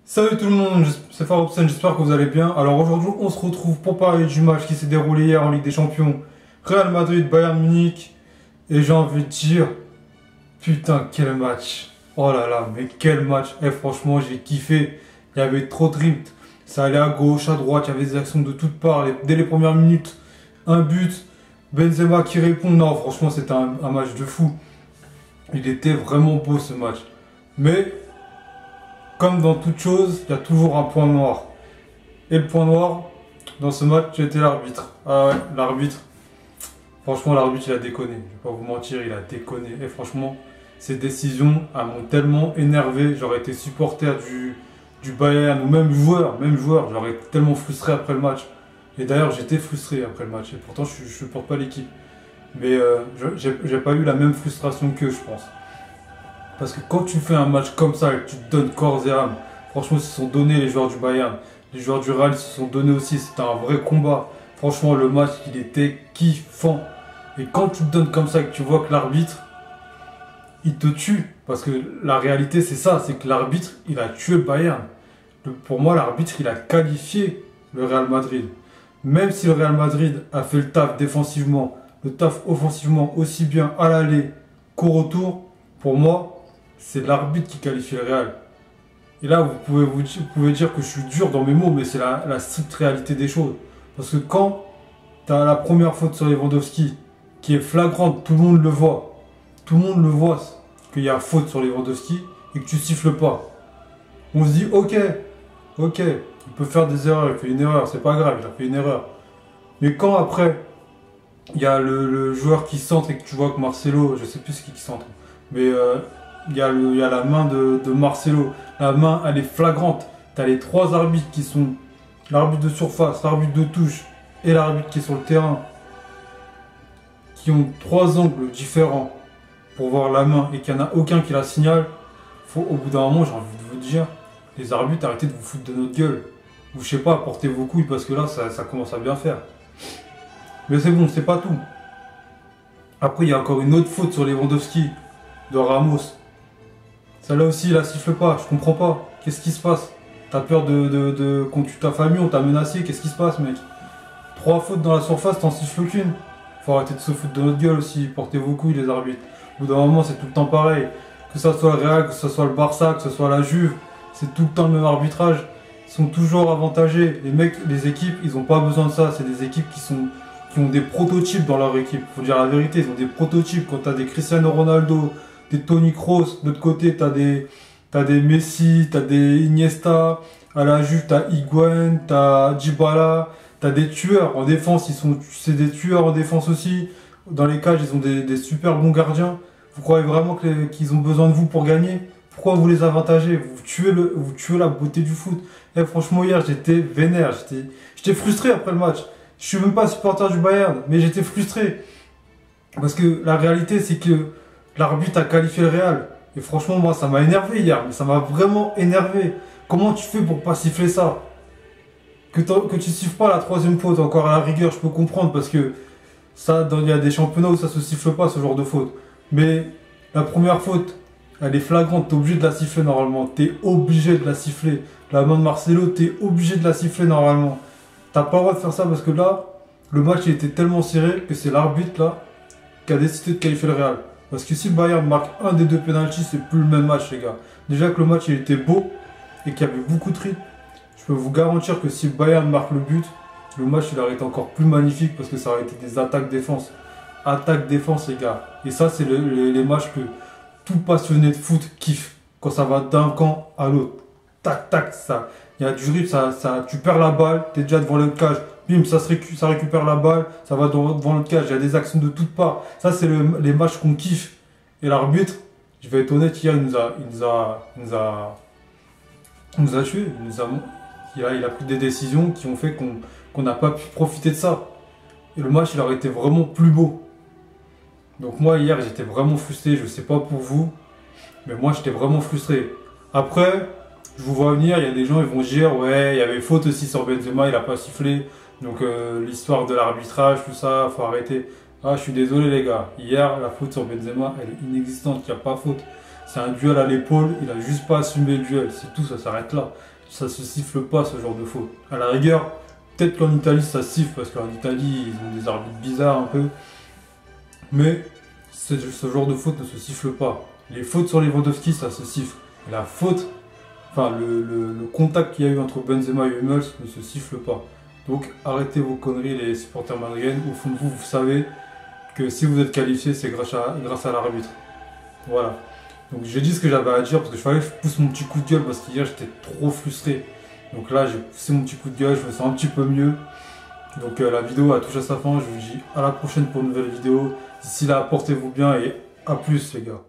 Salut tout le monde, c'est Farouksen, j'espère que vous allez bien. Alors aujourd'hui, on se retrouve pour parler du match qui s'est déroulé hier en Ligue des Champions. Real Madrid, Bayern Munich. Et j'ai envie de dire, putain, quel match. Oh là là, mais quel match. Et franchement, j'ai kiffé. Il y avait trop de rythme. Ça allait à gauche, à droite, il y avait des actions de toutes parts. Dès les premières minutes, un but. Benzema qui répond. Non, franchement, c'était un match de fou. Il était vraiment beau ce match. Mais comme dans toute chose, il y a toujours un point noir. Et le point noir, dans ce match, c'était l'arbitre. Ah ouais, l'arbitre. Franchement, l'arbitre, il a déconné. Je vais pas vous mentir, il a déconné. Et franchement, ces décisions m'ont tellement énervé. J'aurais été supporter du Bayern, ou même joueur. J'aurais été tellement frustré après le match. Et d'ailleurs, j'étais frustré après le match. Et pourtant, je ne supporte pas l'équipe. Mais j'ai pas eu la même frustration qu'eux, je pense. Parce que quand tu fais un match comme ça et que tu te donnes corps et âme, franchement, ils se sont donnés les joueurs du Bayern. Les joueurs du Real se sont donnés aussi. C'était un vrai combat. Franchement, le match, il était kiffant. Et quand tu te donnes comme ça et que tu vois que l'arbitre, il te tue. Parce que la réalité, c'est ça. C'est que l'arbitre, il a tué le Bayern. Pour moi, l'arbitre, il a qualifié le Real Madrid. Même si le Real Madrid a fait le taf défensivement, le taf offensivement aussi bien à l'aller qu'au retour, pour moi, c'est l'arbitre qui qualifie le Real. Et là, vous pouvez dire que je suis dur dans mes mots, mais c'est la stricte réalité des choses. Parce que quand tu as la première faute sur Lewandowski, qui est flagrante, tout le monde le voit. Tout le monde le voit qu'il y a faute sur Lewandowski et que tu siffles pas. On se dit, ok, il peut faire des erreurs, il fait une erreur, c'est pas grave, il a fait une erreur. Mais quand après, il y a le joueur qui centre et que tu vois que Marcelo, je sais plus qui centre, mais il y a la main de Marcelo. La main, elle est flagrante. Tu as les trois arbitres qui sont l'arbitre de surface, l'arbitre de touche et l'arbitre qui est sur le terrain, qui ont trois angles différents pour voir la main et qu'il n'y en a aucun qui la signale. Au bout d'un moment, j'ai envie de vous dire, les arbitres, arrêtez de vous foutre de notre gueule. Ou je sais pas, portez vos couilles parce que là, ça commence à bien faire. Mais c'est bon, c'est pas tout. Après, il y a encore une autre faute sur Lewandowski de Ramos. Celle-là aussi, il la siffle pas, je comprends pas. Qu'est-ce qui se passe? T'as peur qu'on tue ta famille, on t'a menacé, qu'est-ce qui se passe, mec? Trois fautes dans la surface, t'en siffles qu'une. Faut arrêter de se foutre de notre gueule aussi, portez vos couilles, les arbitres. Au bout d'un moment, c'est tout le temps pareil. Que ça soit le Real, que ce soit le Barça, que ce soit la Juve, c'est tout le temps le même arbitrage. Ils sont toujours avantagés. Les mecs, les équipes, ils ont pas besoin de ça. C'est des équipes qui ont des prototypes dans leur équipe. Faut dire la vérité, ils ont des prototypes. Quand t'as des Cristiano Ronaldo, des Toni Kroos, de l'autre côté t'as des Messi, t'as des Iniesta, à la Juve t'as Higuaín, t'as Dybala, t'as des tueurs en défense, c'est des tueurs en défense aussi. Dans les cages, ils ont des super bons gardiens. Vous croyez vraiment qu'ils ont besoin de vous pour gagner? Pourquoi vous les avantagez? Vous tuez la beauté du foot. Et franchement, hier, j'étais vénère, j'étais frustré après le match. Je suis même pas supporter du Bayern, mais j'étais frustré. Parce que la réalité, c'est que l'arbitre a qualifié le Real. Et franchement, moi, ça m'a énervé hier. Mais ça m'a vraiment énervé. Comment tu fais pour pas siffler ça? Que tu siffles pas la troisième faute, encore à la rigueur, je peux comprendre. Parce que ça, il y a des championnats où ça se siffle pas, ce genre de faute. Mais la première faute, elle est flagrante. T'es obligé de la siffler normalement. T'es obligé de la siffler. La main de Marcelo, t'es obligé de la siffler normalement. T'as pas le droit de faire ça parce que là, le match il était tellement serré que c'est l'arbitre là qui a décidé de qualifier le Real. Parce que si le Bayern marque un des deux pénaltys, c'est plus le même match, les gars. Déjà que le match il était beau et qu'il y avait beaucoup de rythme, je peux vous garantir que si le Bayern marque le but, le match il aurait été encore plus magnifique parce que ça aurait été des attaques-défense. Attaque-défense, les gars. Et ça, c'est les matchs que tout passionné de foot kiffe. Quand ça va d'un camp à l'autre. Tac, tac, ça. Il y a du rythme, tu perds la balle, tu es déjà devant le cage. Bim, ça récupère la balle, ça va devant le cage. Il y a des actions de toutes parts. Ça, c'est les matchs qu'on kiffe. Et l'arbitre, je vais être honnête, hier, il nous a tués. Il a pris des décisions qui ont fait qu'on n'a pas pu profiter de ça. Et le match, il aurait été vraiment plus beau. Donc moi, hier, j'étais vraiment frustré. Je sais pas pour vous, mais moi, j'étais vraiment frustré. Après, je vous vois venir, il y a des gens, ils vont dire, ouais, il y avait faute aussi sur Benzema, il a pas sifflé. Donc l'histoire de l'arbitrage, tout ça, faut arrêter. Ah, je suis désolé les gars. Hier, la faute sur Benzema, elle est inexistante, il n'y a pas faute. C'est un duel à l'épaule, il a juste pas assumé le duel, c'est tout, ça s'arrête là. ça se siffle pas ce genre de faute. À la rigueur, peut-être qu'en Italie ça siffle parce qu'en Italie ils ont des arbitres bizarres un peu. Mais ce genre de faute ne se siffle pas. Les fautes sur Lewandowski ça se siffle. Et la faute, enfin le contact qu'il y a eu entre Benzema et Hummels ne se siffle pas. Donc arrêtez vos conneries les supporters madrilènes. Au fond de vous, vous savez que si vous êtes qualifié c'est grâce à l'arbitre. Voilà. Donc j'ai dit ce que j'avais à dire parce que je fallait que je pousse mon petit coup de gueule parce qu'hier j'étais trop frustré. Donc là j'ai poussé mon petit coup de gueule, je me sens un petit peu mieux. Donc la vidéo a touché à sa fin, je vous dis à la prochaine pour une nouvelle vidéo. D'ici là, portez-vous bien et à plus les gars.